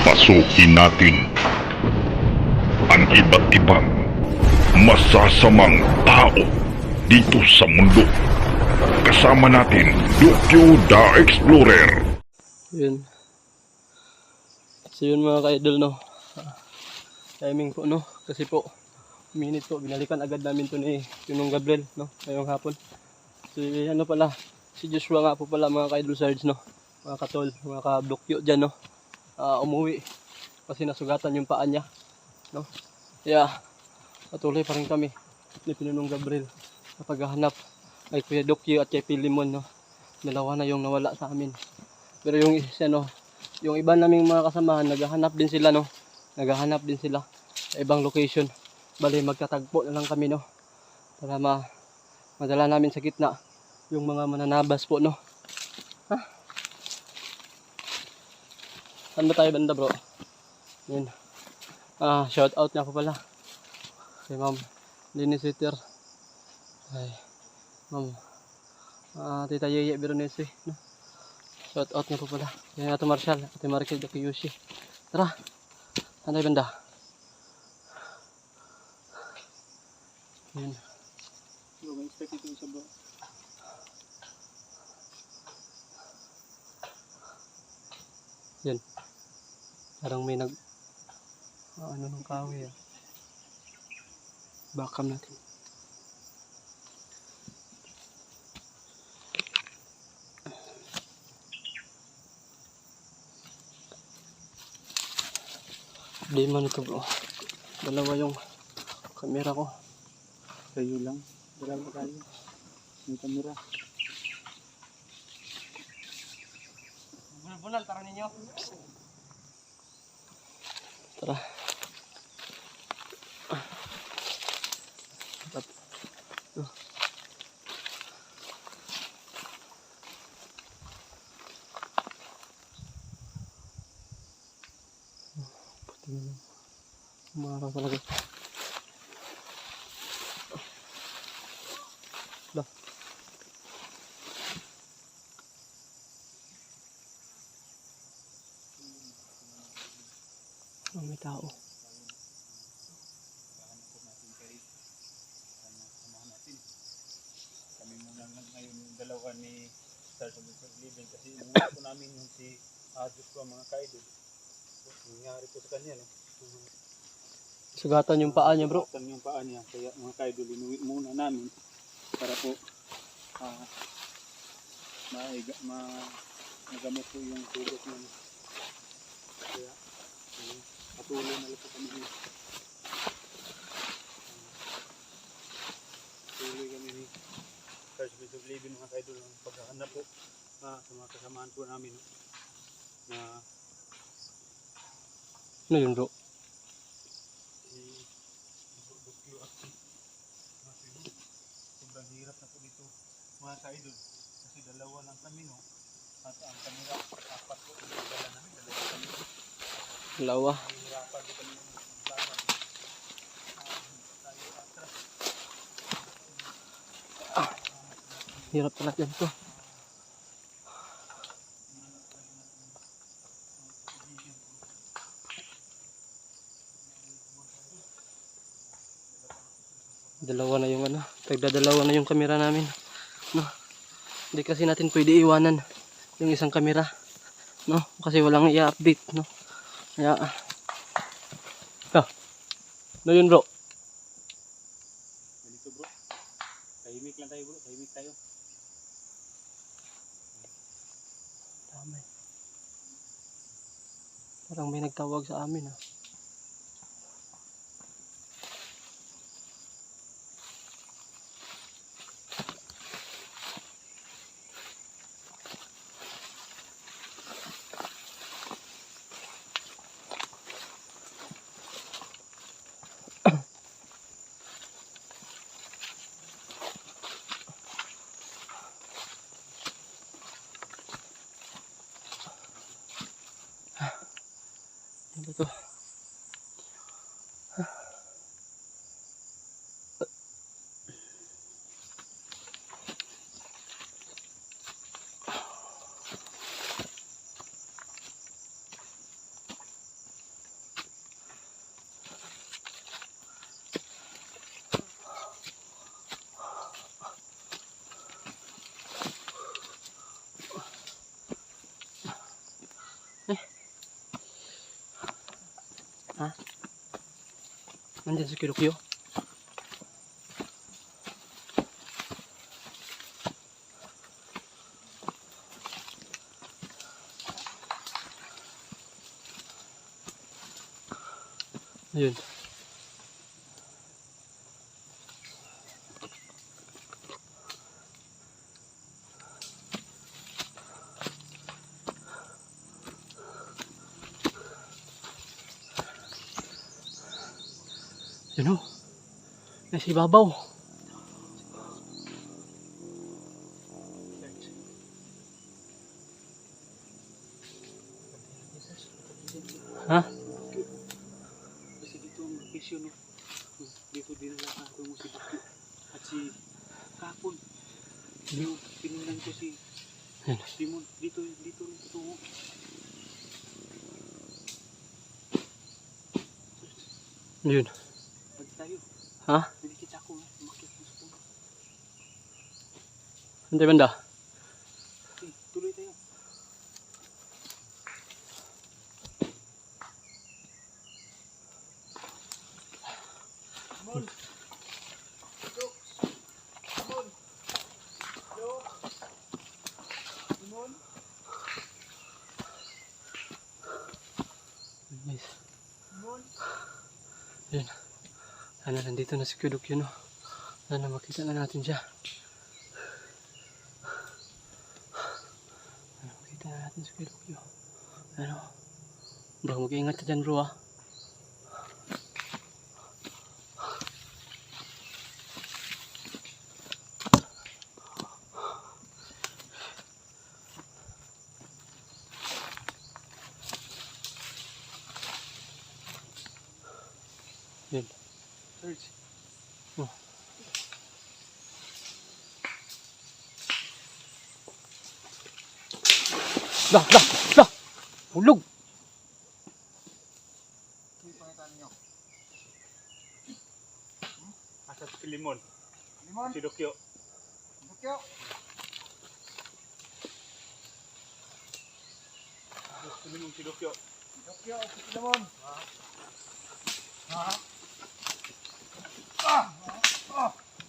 Pasukin natin ang iba't ibang masasamang tao dito sa mundo. Kasama natin, Dokyo the Explorer. Yun. So yun mga ka-idol, no. Timing po, no. Kasi po, minute po, binalikan agad namin to ni Yunong Gabriel, no. Ngayong hapon. So ano pala, si Joshua nga po pala mga ka-idol Sarge, no. Mga katol, mga ka-Dokyo dyan, no. Umuwi. Kasi nasugatan yung paa niya, no. Kaya, patuloy pa rin kami ni Pinunong Gabriel sa paghahanap kay Kuya Dokyo at kay Pilimon, no. Dalawa na yung nawala sa amin. Pero yung isa, no, yung iba naming mga kasamahan, naghahanap din sila, no. Naghahanap din sila sa ibang location. Bali, magtatagpo na lang kami, no. Para madala namin sa gitna yung mga mananabas po, no. Ha? Saan ba tayo banda, bro? Yun. Shout out nga po pala kay Ma'am Lenny Sitter. Ay, Ma'am Tita Yeye Veronese, no? Shout out nga po pala kay Ate Marshall, Ate Marikil Dakiyushi. Tara, saan tayo banda? Yun. May expect ito isa bro. Yan. Parang may ano ng kahoy, ah. Bakam natin. Di man ito, bro. Dalawa yung kamera ko. Kayo lang. Dalawa tayo. May kamera. Bunal, tara ninyo. Tara. Umarang talaga. Dah. May tao. Kami muna ngayon dalawa ni Sir Living kasi inuwi po namin yung si Joshua mga kaidol. Nangyari po sa kanya, no? Sugatan yung paa niya, bro. Sugatan yung paa niya. Kaya mga kaidol, inuwi muna namin para po magamot po yung sugat niya. Kaya patuloy na lang po kami. Patuloy kami ni Sir Living mga kaidol ng paghahanap po sa mga kasamahan po namin, no? Na Ano yun, bro? Dokyo at sobrang hirap na po dito mga kaidol kasi dalawa lang kami, no? At ang kamera apat po yung dala namin, dalawa kami. Dalawa. Hirapan po kami ng laban. Tayo atras. Hirap talaga yan to. Dalawa na yung tagdadalawa na yung kamera namin, no. Hindi kasi natin pwede iwanan yung isang kamera, no, kasi walang i-update, no. Kaya no yun, bro. Ganito bro, tahimik lang tayo bro, tahimik tayo. Tama. Parang may nagtawag sa amin, ah. Ano to? Ha? Nandiyan si Kirokyo. Ayun. Yun o. Nasa ibabaw. Ha? Kasi dito ang location, no? Dito din nakakatawa mo si Bakyo. At si Kapon. Yung pinunan ko si Yan. Timon. Dito rin tutungo. Yun. Balik tayo. Ha? Nalikita ako. Umakyat mo sa puno. Antay banda. Okay, tuloy tayo. Timon! Timon! Hello? Timon? Guys. Timon? Yun. Sana nandito na si Kirokyo, no? Sana makita na natin siya. Sana makita na natin si Kirokyo. Ano? Bro, mag-iingat ka dyan, bro, ah. Yun. Search. Oh. Lah! Hulog! Ano yung pangitan niyo? Asa si Limon? Limon? Si Dokyo. Dokyo? Si Limon, si Dokyo. Dokyo, si Limon.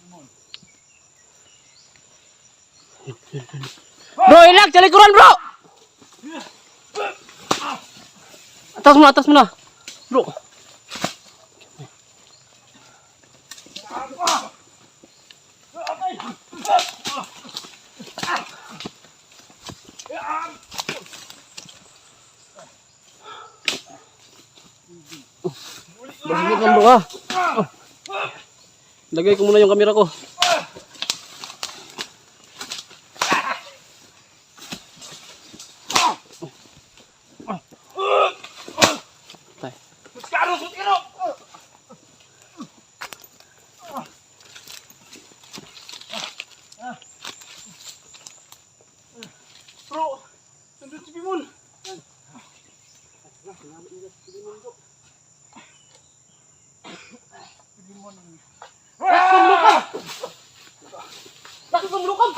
Limon. Bro, ilag! Sa likuran, bro! Atas mo na! Bro! Bahagit lang, bro, ha? Lagay ko muna yung kamera ko. Tay. Bro! Nandun si Bimon! Bakit kumulukab?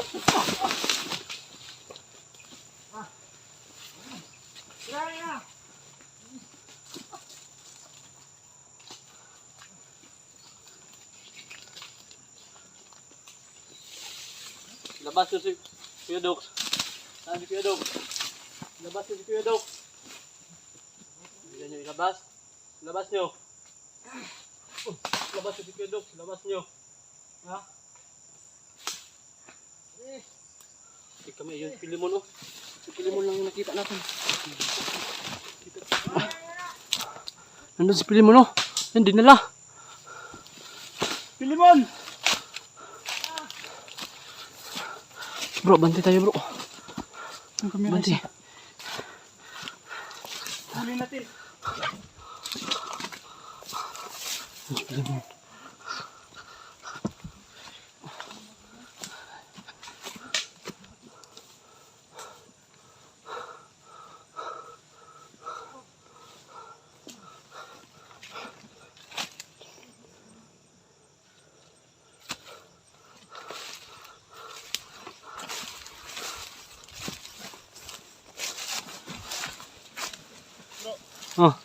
Labas yun si Kuya Dok. Saan si Kuya Dok? Labas yun si Kuya Dok. Hindi nyo ilabas. Labas nyo. Labas yun si Kuya Dok. Labas nyo. Ha? Hindi kami yun. Pilimon, oh. Si Pilimon lang yung nakita natin. Nandun si Pilimon, oh. Hindi nila. Limon! Bro, banti tayo, bro. Ang kamera Banti. Huli natin. Oh.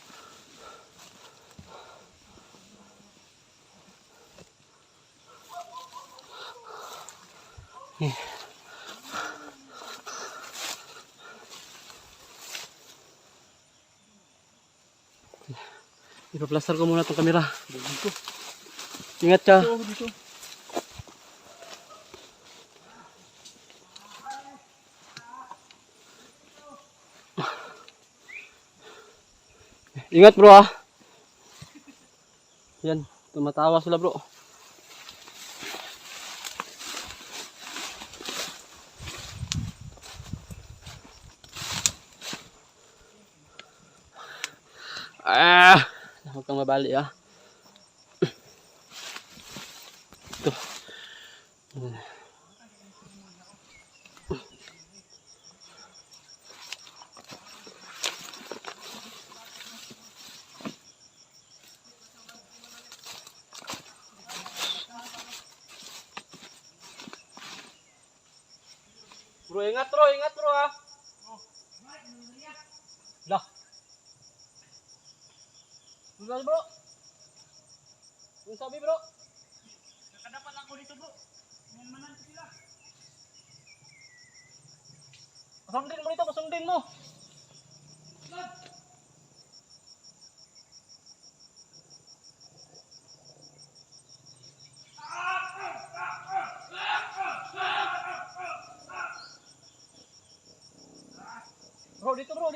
Ipa-plaster ko muna itong kamera. Ingat ka. Dito. Ingat bro ah. Yan, tumatawa sila bro. Huwag kang mabali ah. Ito. Bro, ingat bro ah. Lah. Bukan bro. Yung sabi bro. Nakadapan ako dito bro. Manan ko sila. Pasundin mo dito, pasundin mo. Bro, dito bro.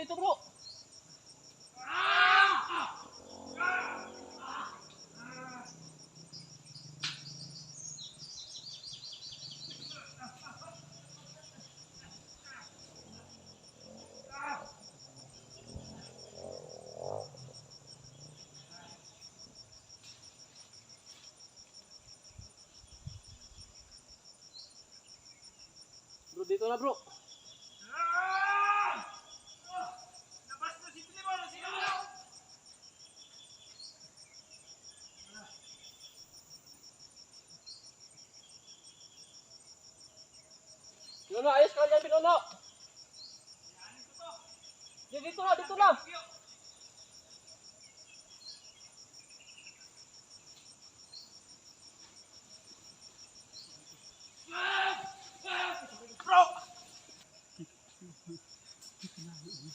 Bro, dito na bro. Labas na si Pilimon, si Pilimon. Pinuno, ayos ka dyan, Pinuno. Dito na, dito na. Bro!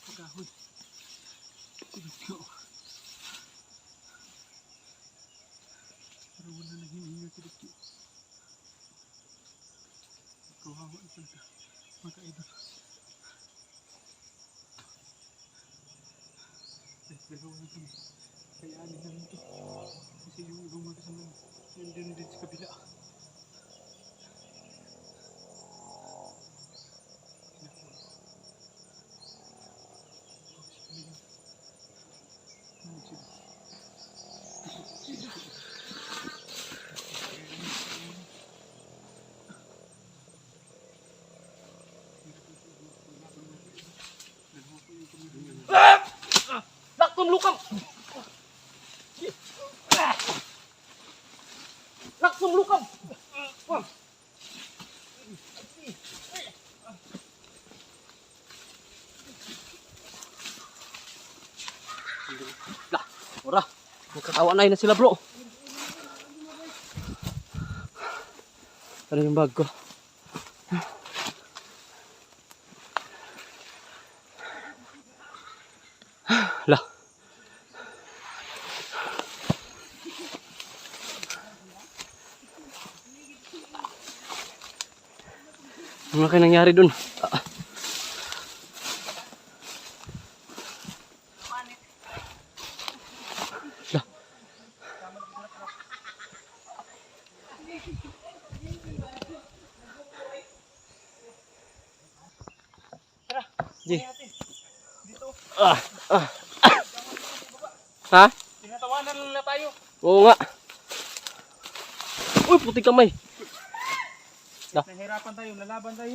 Pagkahoy. Dito. Pero wala na hininga ko dito. Kawawa ito na. Magkaidol. Dalawa na kami. Kayaanin namin ito. Kasi yung ibang magkasama yun din sa kabila. Laktom lukam. Laktom lukam. Lah, ora. Nakakawa na sila bro. Ano yung bag ko? Lah. Ano kayo nangyari dun? Lah. Ji. Dito. Ah. Ha? Tinatawanan lang na tayo. Oo nga. Uy, puti kamay. Nahirapan tayo, lalaban tayo.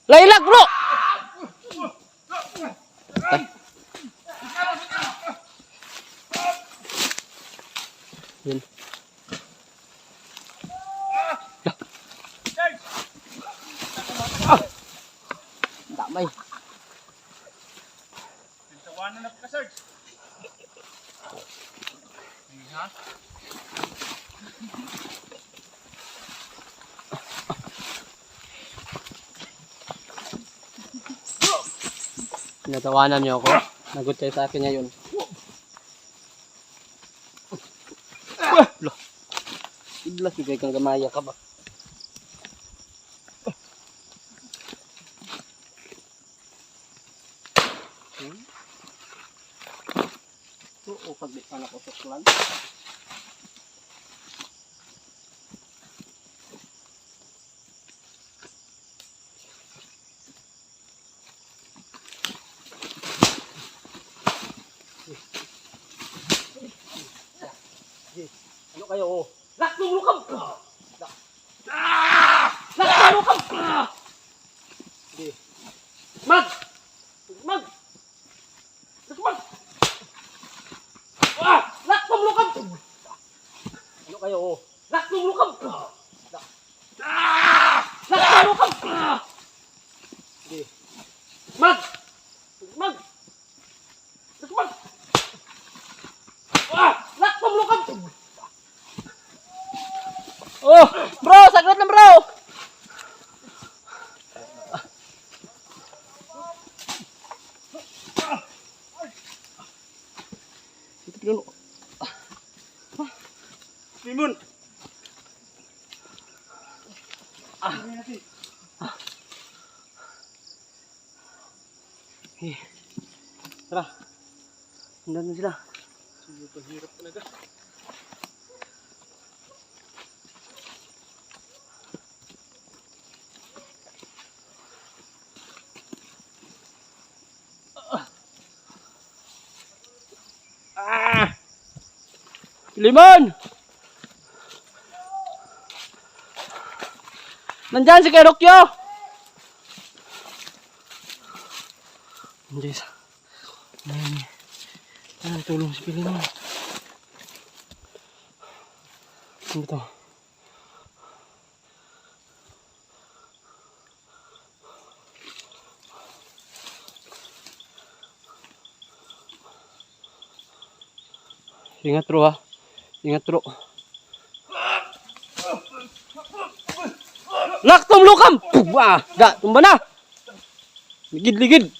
Laylag bro! Ay. Yan. Damay. Tinatawanan na ka, Sarge. Ha? Natawanan niyo ako. Nagot kayo sa akin ngayon. Loh. Iblas bigay kang gamaya ka ba? Oo, paglit pa na ko sa kulan. Ano kayo? Oh. Lakong lukam! Lakong lukam! Sige. Mag! Mag! Mag! Lakong lukam! Ano kayo? Oh. Lakong lukam! Lakong lukam! Sige. Mag! Mag! Mag! Lakong lukam! Oh, bro, saglit lang bro. Limon! Tara. Handa na sila. Super hirap talaga. Limon! Nandyan si Kerokyo! Nandiyan sa... Ayan, tulong si Pilimon. Ano ito? Ingat bro ha. Ingat bro. Laktom lukam! Wah, dah tumba na. Ligid-ligid.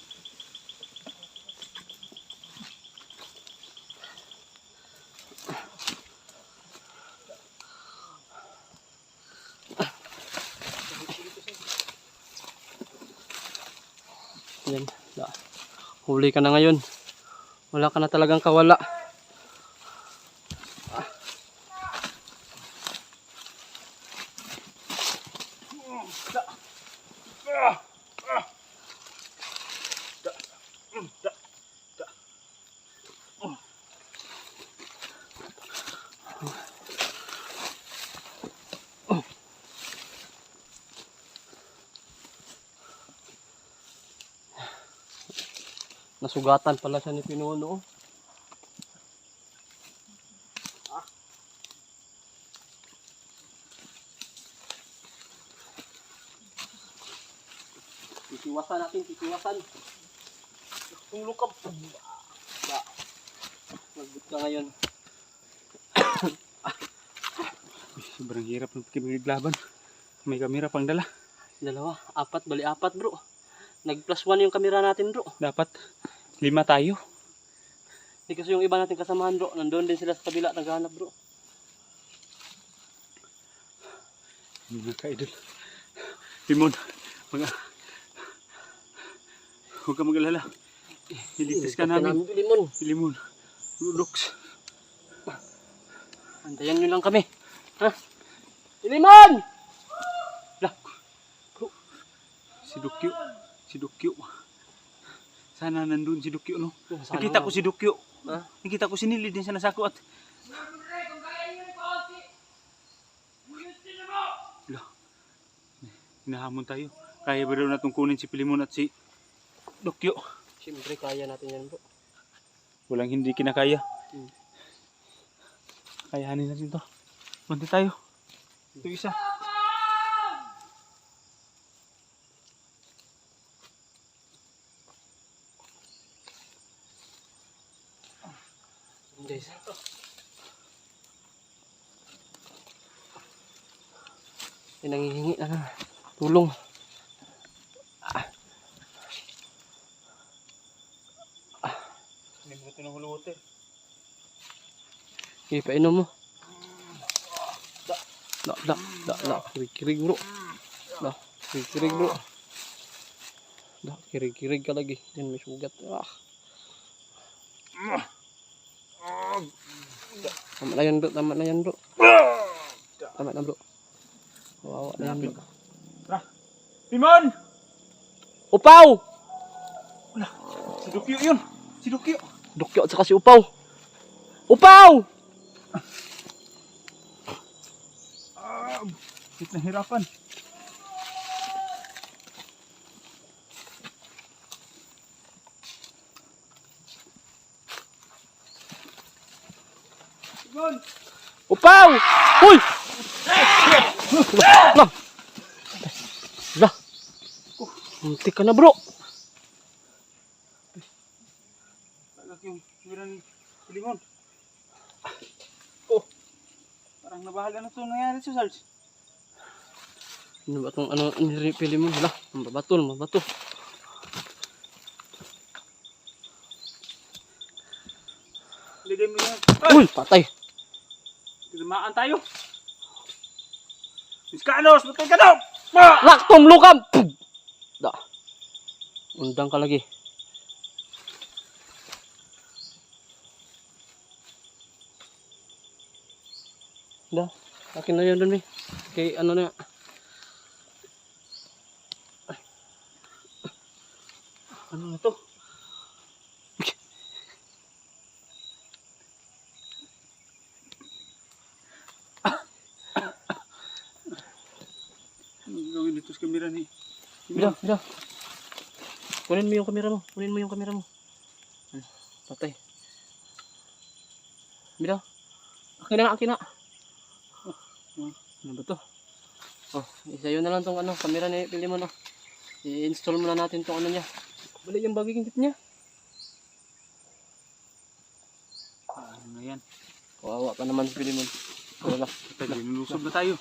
Yan, dah. Huli ka na ngayon. Wala ka na talagang kawala. Nasugatan pala siya ni Pinuno. Titiwasan natin, titiwasan. Tulog ka. Magbut ka ngayon. Sobrang hirap ng pakibiglaban. May kamera pang dala. Dalawa, apat, bali apat bro. Nag +1 yung kamera natin bro. Dapat 5 tayo. Hindi kasi yung iba natin kasamahan bro. Nandun din sila sa kabila naghahanap bro. Mga ka-idol. Limon. Huwag ka mag-alala. Iligtas ka namin. Limon. Limon. Ludox. Antayan nyo lang kami. Ha? Pilimon! Lah. Bro. Si Dukyo. Sana nandun si Dukyo, no? Nakita ko si Dukyo. Ha? Nakita ko si Nili din sa nasako at... Lah. Hinahamon tayo. Kaya ba daw natong kunin si Pilimon at si Dukyo? Siyempre, kaya natin yan, bro. Walang hindi kinakaya. Hmm. Kayahanin natin to. Punta tayo. Ito isa. Guys. May nangihingi na tulong. Nibuto ng huluwote. Okay, painom mo. Kirig bro. Kirig bro. Kirig ka lagi. Yan may sugat. Tama na yan bro. Tama na bro. Wawa na yan bro. Pilimon! Upaw! Si Dukyo yun! Si Dukyo! Dukyo at saka si Upaw. Upaw! Bakit nahirapan? Pilimon! Upaw! Hoy! Lah. Muntik ka na bro. Tagak yung hira ni Pilimon. Oh! Parang nabahala na ito nangyari sa Sarge. Ano ba itong niripili mo? Hala, mabato. Ligay mo yan. Uy, patay. Tinamaan tayo. Miskanos, matay ka daw! Laktom lukam! Pum! Da. Undang ka lagi. Da. Akin na yan dun, eh. Kay ano na. Ano na to? Ano gagawin dito sa kamera ni? Bila. Kunin mo yung kamera mo. Patay. Bila. Akin na. Ano ba to? Oh, isa yun na lang tong kamera ni Pilimon. I-install muna natin tong niya. Balik yung bagay kit niya. Ano na yan? Kawawa pa naman si Pilimon. Wala. Nilusob na tayo.